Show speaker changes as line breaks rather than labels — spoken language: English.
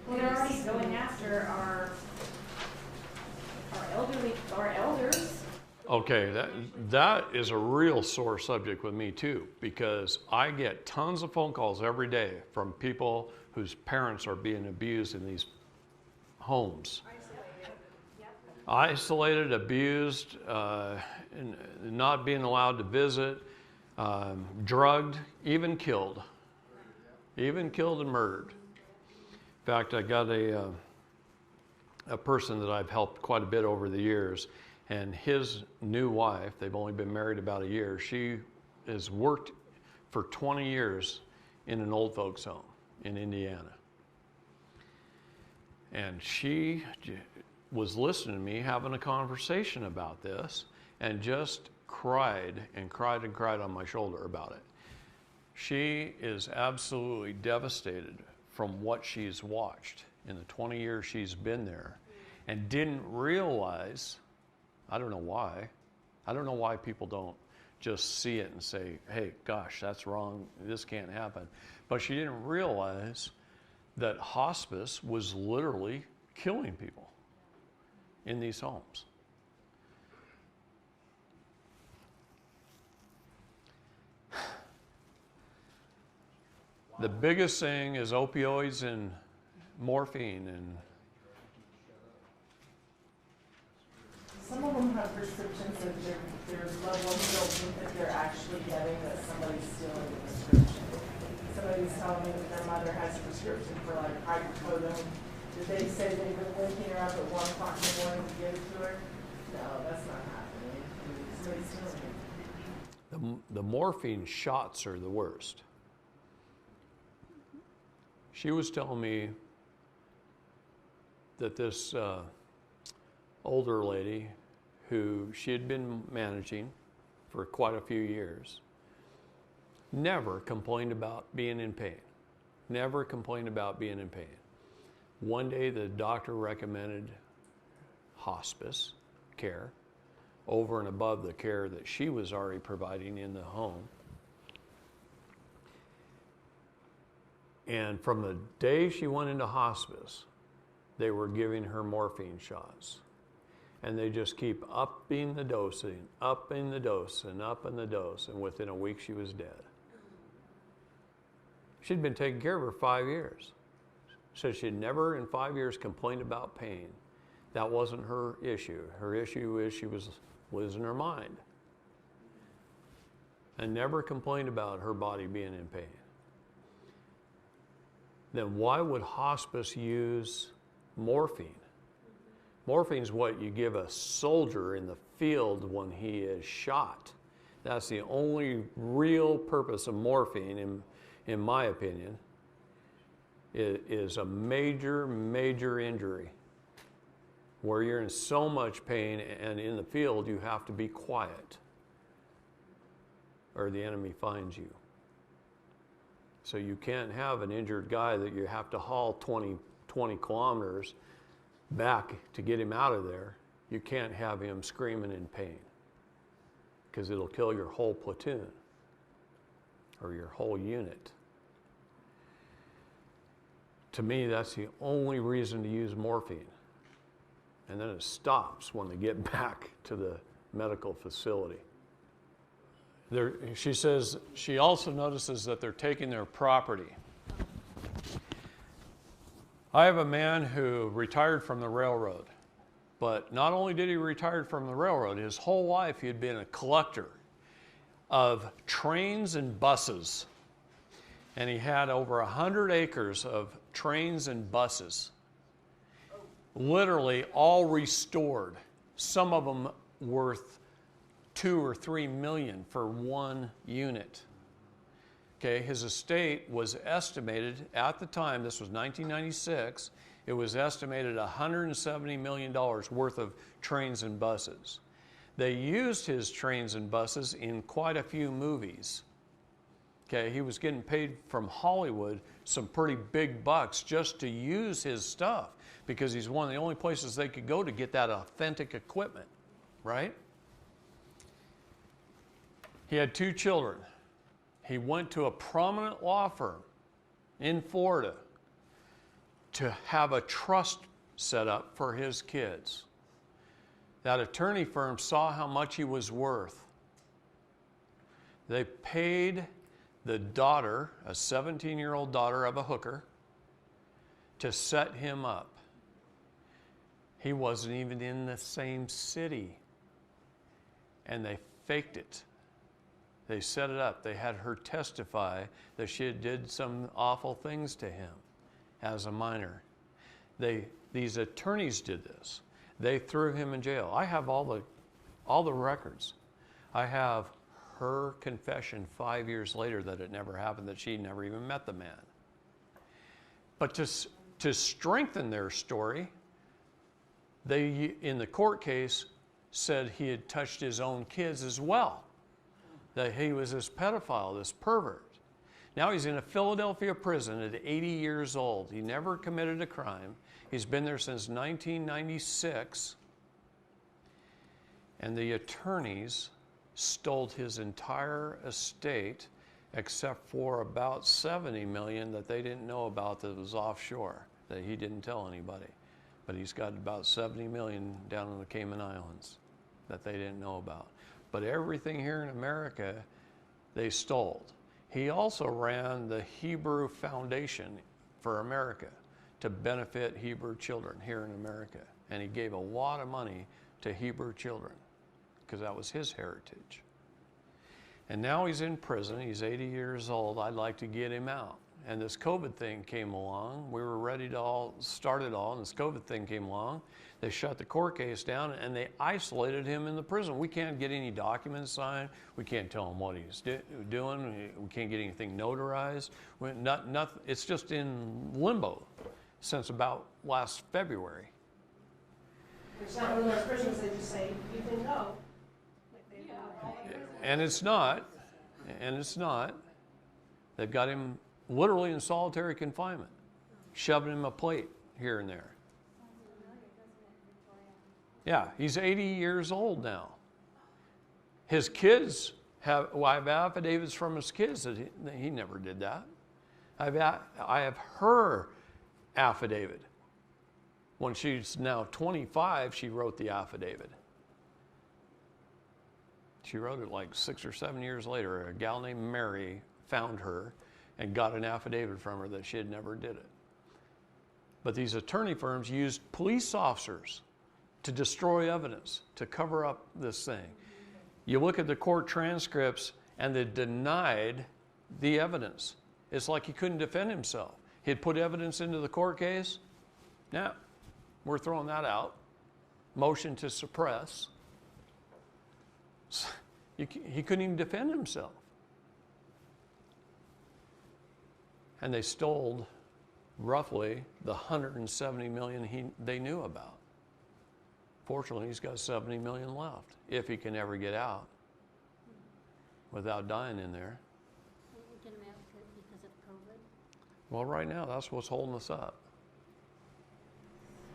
Well, they're already going after our elders.
Okay, that is a real sore subject with me too, because I get tons of phone calls every day from people whose parents are being abused in these homes. Isolated, abused, and not being allowed to visit, drugged, even killed and murdered. In fact, I got a person that I've helped quite a bit over the years, and his new wife, they've only been married about a year, she has worked for 20 years in an old folks home in Indiana. And she was listening to me having a conversation about this and just cried and cried and cried on my shoulder about it. She is absolutely devastated from what she's watched in the 20 years she's been there, and didn't realize, I don't know why people don't just see it and say, hey, gosh, that's wrong, this can't happen. But she didn't realize that hospice was literally killing people in these homes. The biggest thing is opioids and morphine, and
some of them have prescriptions that there's loved ones don't think that they're actually getting, that somebody's stealing the prescription. Somebody's telling me that their mother has a prescription for like hydrocodone. Did they say they were waking her up at 1 o'clock in the morning to give it to her? No, that's not happening. Somebody's stealing it.
the morphine shots are the worst. She was telling me that this older lady who she had been managing for quite a few years never complained about being in pain. Never complained about being in pain. One day the doctor recommended hospice care over and above the care that she was already providing in the home. And from the day she went into hospice, they were giving her morphine shots. And they just keep upping the dosing, upping the dose, and upping the dose. And within a week, she was dead. She'd been taking care of her 5 years. So she'd never in 5 years complained about pain. That wasn't her issue. Her issue is she was losing her mind. And never complained about her body being in pain. Then why would hospice use morphine? Morphine is what you give a soldier in the field when he is shot. That's the only real purpose of morphine, in my opinion. It is a major, major injury where you're in so much pain, and in the field you have to be quiet or the enemy finds you. So you can't have an injured guy that you have to haul 20 kilometers back to get him out of there. You can't have him screaming in pain, because it'll kill your whole platoon or your whole unit. To me, that's the only reason to use morphine. And then it stops when they get back to the medical facility. She says she also notices that they're taking their property. I have a man who retired from the railroad, but not only did he retire from the railroad, his whole life he had been a collector of trains and buses. And he had over 100 acres of trains and buses, literally all restored, some of them worth 2 or 3 million for one unit. Okay, his estate was estimated at the time, this was 1996, it was estimated $170 million worth of trains and buses. They used his trains and buses in quite a few movies. Okay, he was getting paid from Hollywood some pretty big bucks just to use his stuff, because he's one of the only places they could go to get that authentic equipment, right? He had 2 children. He went to a prominent law firm in Florida to have a trust set up for his kids. That attorney firm saw how much he was worth. They paid the daughter, a 17-year-old daughter of a hooker, to set him up. He wasn't even in the same city. And they faked it. They set it up. They had her testify that she did some awful things to him as a minor. These attorneys did this. They threw him in jail. I have all the records. I have her confession 5 years later that it never happened, that she never even met the man. But to strengthen their story, they, in the court case, said he had touched his own kids as well, that he was this pedophile, this pervert. Now he's in a Philadelphia prison at 80 years old. He never committed a crime. He's been there since 1996. And the attorneys stole his entire estate except for about $70 million that they didn't know about that was offshore, that he didn't tell anybody. But he's got about $70 million down in the Cayman Islands that they didn't know about. But everything here in America, they stole. He also ran the Hebrew Foundation for America to benefit Hebrew children here in America. And he gave a lot of money to Hebrew children because that was his heritage. And now he's in prison. He's 80 years old. I'd like to get him out. And this COVID thing came along. We were ready to start it all, and this COVID thing came along. They shut the court case down, and they isolated him in the prison. We can't get any documents signed. We can't tell him what he's doing. We can't get anything notarized. It's just in limbo since about last February.
There's not one of those prisons that just say, you can go.
And it's not. They've got him literally in solitary confinement, shoving him a plate here and there. Yeah, he's 80 years old now. His kids have, I have affidavits from his kids that he never did that. I have her affidavit. When she's now 25, she wrote the affidavit. She wrote it like 6 or 7 years later. A gal named Mary found her and got an affidavit from her that she had never did it. But these attorney firms used police officers to destroy evidence, to cover up this thing. You look at the court transcripts and they denied the evidence. It's like he couldn't defend himself. He had put evidence into the court case. Now, we're throwing that out. Motion to suppress. He couldn't even defend himself. And they stole roughly the $170 million they knew about. Fortunately, he's got $70 million left, if he can ever get out without dying in there.
Can we get him out because of COVID?
Well, right now, that's what's holding us up.